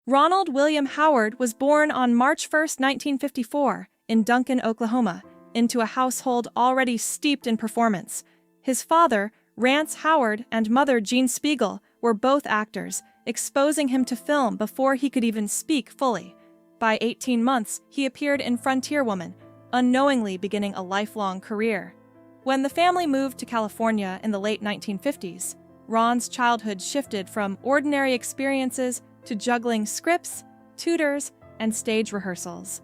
Ronald William Howard was born on March 1, 1954, in Duncan, Oklahoma, into a household already steeped in performance. His father, Rance Howard, and mother, Jean Spiegel, were both actors, exposing him to film before he could even speak fully. By 18 months, he appeared in Frontier Woman, unknowingly beginning a lifelong career. When the family moved to California in the late 1950s, Ron's childhood shifted from ordinary experiences to juggling scripts, tutors, and stage rehearsals.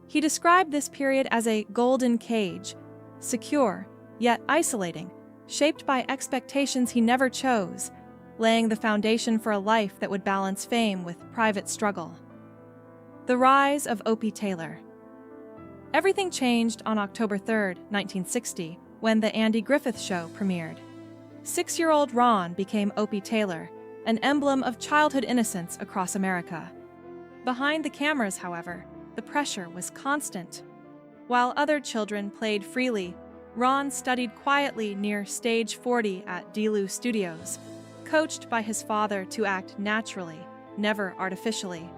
He described this period as a golden cage, secure, yet isolating, shaped by expectations he never chose, laying the foundation for a life that would balance fame with private struggle. The rise of Opie Taylor. Everything changed on October 3, 1960, when The Andy Griffith Show premiered. 6-year-old Ron became Opie Taylor, an emblem of childhood innocence across America. Behind the cameras, however, the pressure was constant. While other children played freely, Ron studied quietly near Stage 40 at Delu Studios, coached by his father to act naturally, never artificially.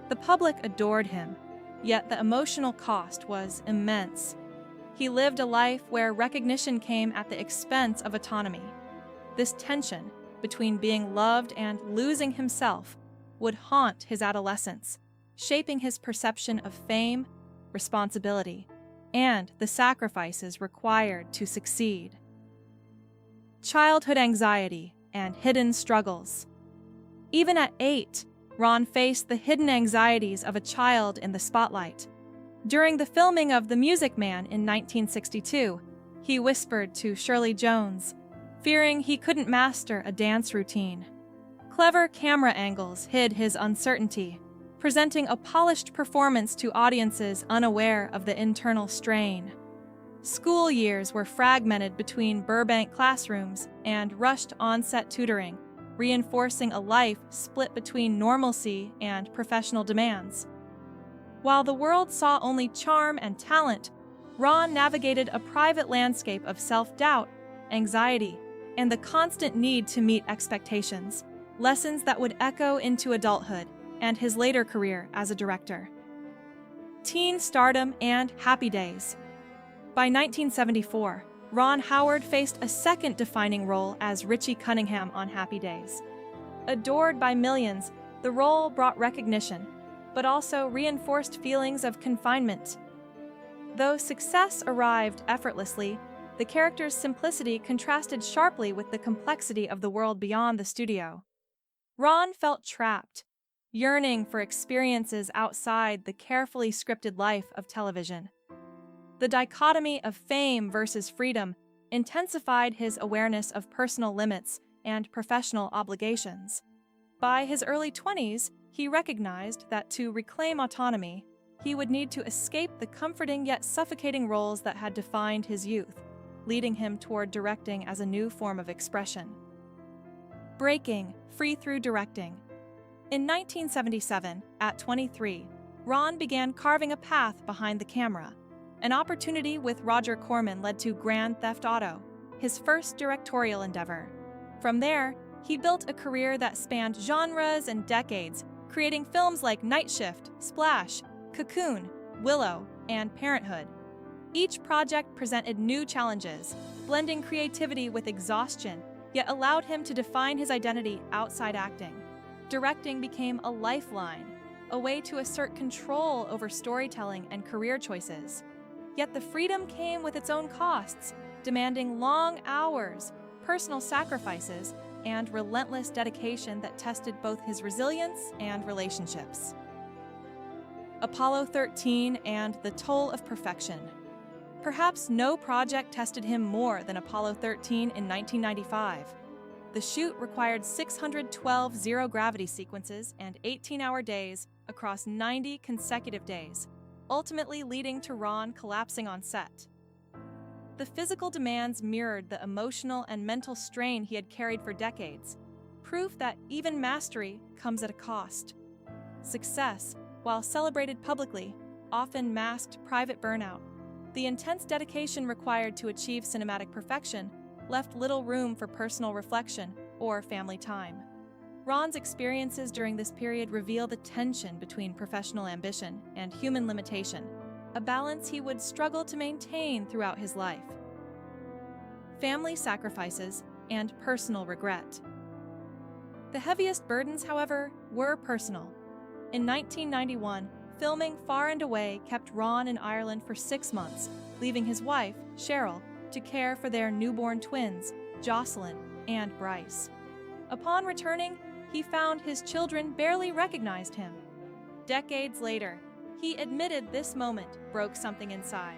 The public adored him, yet the emotional cost was immense. He lived a life where recognition came at the expense of autonomy. This tension between being loved and losing himself would haunt his adolescence, shaping his perception of fame, responsibility, and the sacrifices required to succeed. Childhood anxiety and hidden struggles. Even at 8, Ron faced the hidden anxieties of a child in the spotlight. During the filming of The Music Man in 1962, he whispered to Shirley Jones, fearing he couldn't master a dance routine. Clever camera angles hid his uncertainty, presenting a polished performance to audiences unaware of the internal strain. School years were fragmented between Burbank classrooms and rushed on-set tutoring, reinforcing a life split between normalcy and professional demands. While the world saw only charm and talent, Ron navigated a private landscape of self-doubt, anxiety, and the constant need to meet expectations, lessons that would echo into adulthood and his later career as a director. Teen stardom and Happy Days. By 1974, Ron Howard faced a second defining role as Richie Cunningham on Happy Days. Adored by millions, the role brought recognition, but also reinforced feelings of confinement. Though success arrived effortlessly, the character's simplicity contrasted sharply with the complexity of the world beyond the studio. Ron felt trapped, yearning for experiences outside the carefully scripted life of television. The dichotomy of fame versus freedom intensified his awareness of personal limits and professional obligations. By his early 20s, he recognized that to reclaim autonomy, he would need to escape the comforting yet suffocating roles that had defined his youth, leading him toward directing as a new form of expression. Breaking free through directing. In 1977, at 23, Ron began carving a path behind the camera. An opportunity with Roger Corman led to Grand Theft Auto, his first directorial endeavor. From there, he built a career that spanned genres and decades, creating films like Night Shift, Splash, Cocoon, Willow, and Parenthood. Each project presented new challenges, blending creativity with exhaustion, yet allowed him to define his identity outside acting. Directing became a lifeline, a way to assert control over storytelling and career choices. Yet the freedom came with its own costs, demanding long hours, personal sacrifices, and relentless dedication that tested both his resilience and relationships. Apollo 13 and the Toll of Perfection. Perhaps no project tested him more than Apollo 13 in 1995. The shoot required 612 zero-gravity sequences and 18-hour days across 90 consecutive days, ultimately leading to Ron collapsing on set. The physical demands mirrored the emotional and mental strain he had carried for decades, proof that even mastery comes at a cost. Success, while celebrated publicly, often masked private burnout. The intense dedication required to achieve cinematic perfection left little room for personal reflection or family time. Ron's experiences during this period reveal the tension between professional ambition and human limitation, a balance he would struggle to maintain throughout his life. Family sacrifices and personal regret. The heaviest burdens, however, were personal. In 1991, filming Far and Away kept Ron in Ireland for 6 months, leaving his wife, Cheryl, to care for their newborn twins, Jocelyn and Bryce. Upon returning, he found his children barely recognized him. Decades later, he admitted this moment broke something inside.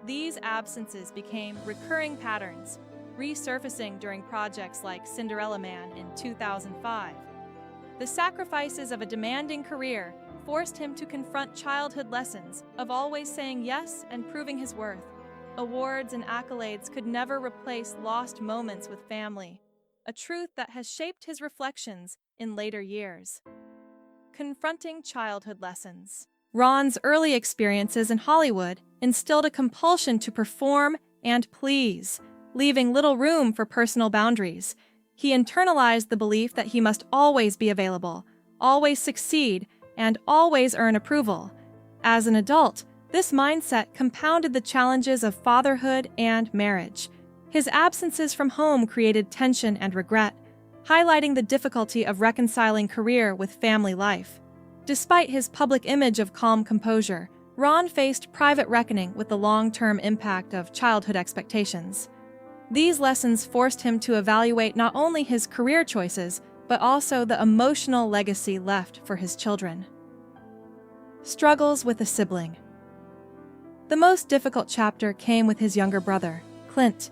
These absences became recurring patterns, resurfacing during projects like Cinderella Man in 2005. The sacrifices of a demanding career forced him to confront childhood lessons of always saying yes and proving his worth. Awards and accolades could never replace lost moments with family, a truth that has shaped his reflections in later years. Confronting childhood lessons. Ron's early experiences in Hollywood instilled a compulsion to perform and please, leaving little room for personal boundaries. He internalized the belief that he must always be available, always succeed, and always earn approval. As an adult, this mindset compounded the challenges of fatherhood and marriage. His absences from home created tension and regret, highlighting the difficulty of reconciling career with family life. Despite his public image of calm composure, Ron faced private reckoning with the long-term impact of childhood expectations. These lessons forced him to evaluate not only his career choices, but also the emotional legacy left for his children. Struggles with a sibling. The most difficult chapter came with his younger brother, Clint.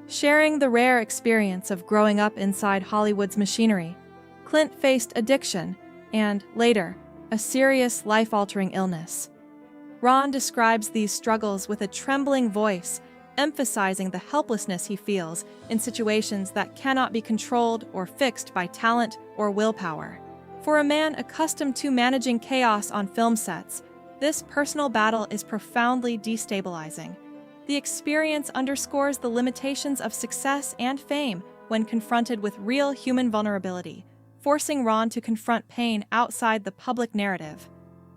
Sharing the rare experience of growing up inside Hollywood's machinery, Clint faced addiction and, later, a serious life-altering illness. Ron describes these struggles with a trembling voice, emphasizing the helplessness he feels in situations that cannot be controlled or fixed by talent or willpower. For a man accustomed to managing chaos on film sets, this personal battle is profoundly destabilizing. The experience underscores the limitations of success and fame when confronted with real human vulnerability, forcing Ron to confront pain outside the public narrative.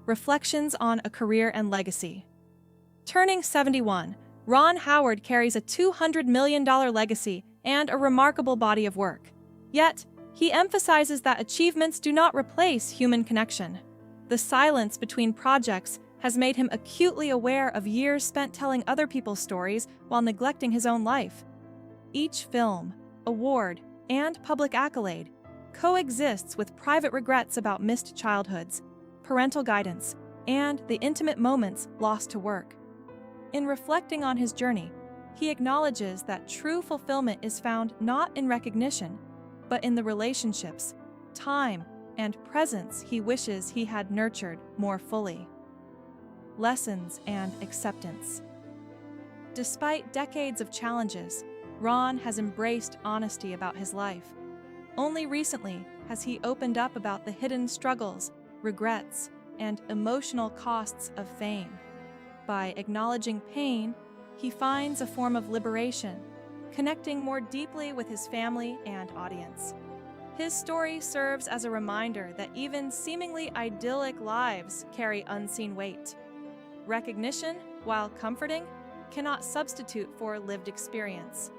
Reflections on a career and legacy. Turning 71, Ron Howard carries a $200 million legacy and a remarkable body of work. Yet, he emphasizes that achievements do not replace human connection. The silence between projects has made him acutely aware of years spent telling other people's stories while neglecting his own life. Each film, award, and public accolade coexists with private regrets about missed childhoods, parental guidance, and the intimate moments lost to work. In reflecting on his journey, he acknowledges that true fulfillment is found not in recognition, but in the relationships, time, and presence he wishes he had nurtured more fully. Lessons and acceptance. Despite decades of challenges, Ron has embraced honesty about his life. Only recently has he opened up about the hidden struggles, regrets, and emotional costs of fame. By acknowledging pain, he finds a form of liberation, connecting more deeply with his family and audience. His story serves as a reminder that even seemingly idyllic lives carry unseen weight. Recognition, while comforting, cannot substitute for lived experience.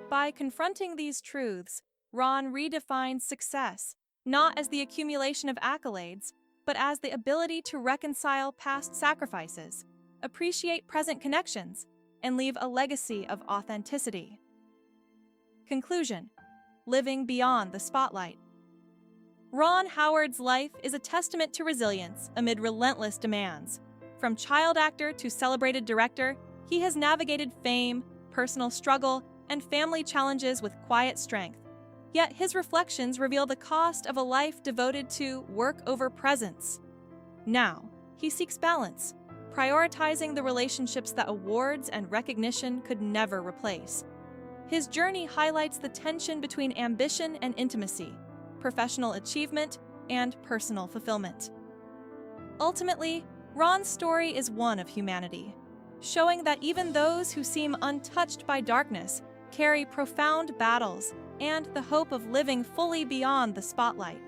By confronting these truths, Ron redefines success, not as the accumulation of accolades, but as the ability to reconcile past sacrifices, appreciate present connections, and leave a legacy of authenticity. Conclusion: living beyond the spotlight. Ron Howard's life is a testament to resilience amid relentless demands. From child actor to celebrated director, he has navigated fame, personal struggle, and family challenges with quiet strength. Yet his reflections reveal the cost of a life devoted to work over presence. Now, he seeks balance, prioritizing the relationships that awards and recognition could never replace. His journey highlights the tension between ambition and intimacy, professional achievement and personal fulfillment. Ultimately, Ron's story is one of humanity, showing that even those who seem untouched by darkness carry profound battles and the hope of living fully beyond the spotlight.